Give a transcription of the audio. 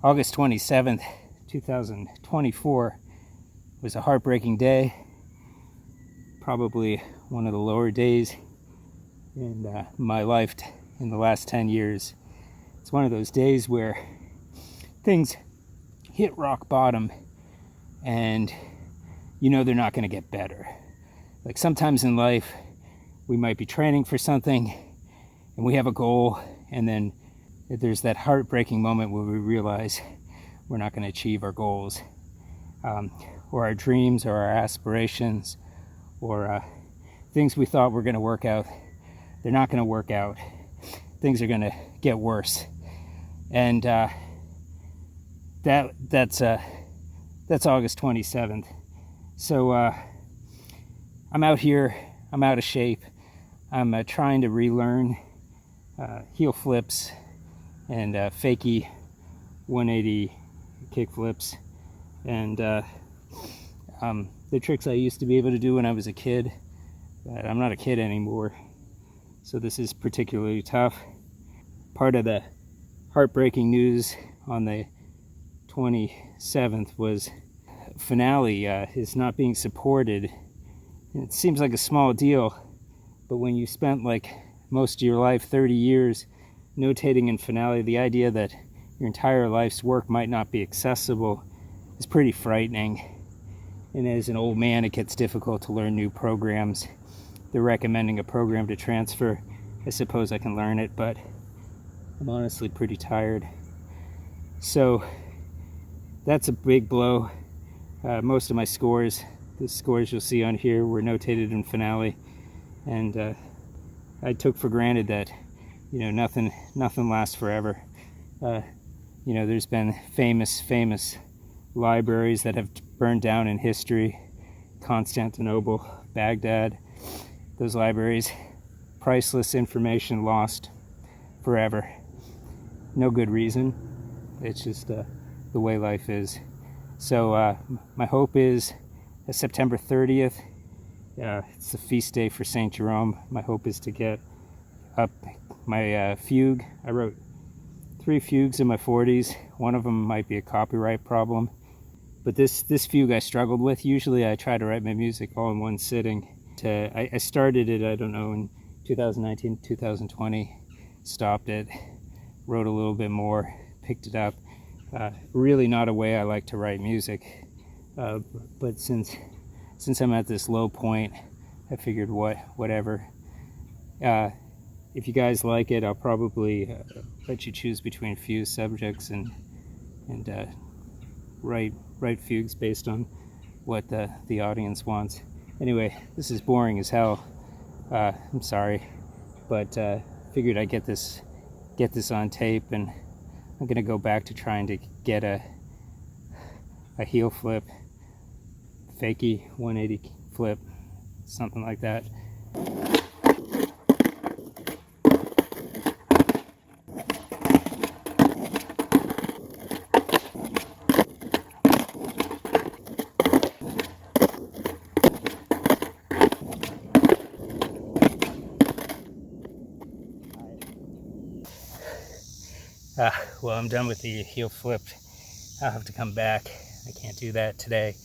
August 27th, 2024 was a heartbreaking day. Probably one of the lower days in my life in the last 10 years. It's one of those days where things hit rock bottom and you know they're not going to get better. Like sometimes in life, we might be training for something and we have a goal, and then there's that heartbreaking moment where we realize we're not going to achieve our goals, or our dreams, or our aspirations, or things we thought were going to work out. They're not going to work out. Things are going to get worse, and that's August 27th. So I'm out here. I'm out of shape. I'm trying to relearn heel flips and fakie 180 kick flips, and the tricks I used to be able to do when I was a kid, but I'm not a kid anymore, so this is particularly tough. Part of the heartbreaking news on the 27th was Finale is not being supported. It seems like a small deal, but when you spent like most of your life, 30 years, notating in Finale, the idea that your entire life's work might not be accessible is pretty frightening. And as an old man, it gets difficult to learn new programs. They're recommending a program to transfer. I suppose I can learn it, but I'm honestly pretty tired. So that's a big blow. Most of my scores, the scores you'll see on here, were notated in Finale, and I took for granted that nothing lasts forever. There's been famous libraries that have burned down in history. Constantinople, Baghdad, those libraries, priceless information lost forever. No good reason. It's just the way life is. So my hope is September 30th. It's the feast day for St. Jerome. My hope is to get up my fugue. I wrote 3 fugues in my 40s. One of them might be a copyright problem, but this fugue I struggled with. Usually I try to write my music all in one sitting. I started it, I don't know, in 2019, 2020, stopped it, wrote a little bit more, picked it up. Really not a way I like to write music, but since I'm at this low point, I figured whatever. If you guys like it, I'll probably let you choose between few subjects and write fugues based on what the audience wants. Anyway, this is boring as hell. I'm sorry, but figured I'd get this on tape, and I'm gonna go back to trying to get a heel flip, fakie 180 flip, something like that. Well, I'm done with the heel flip. I'll have to come back. I can't do that today.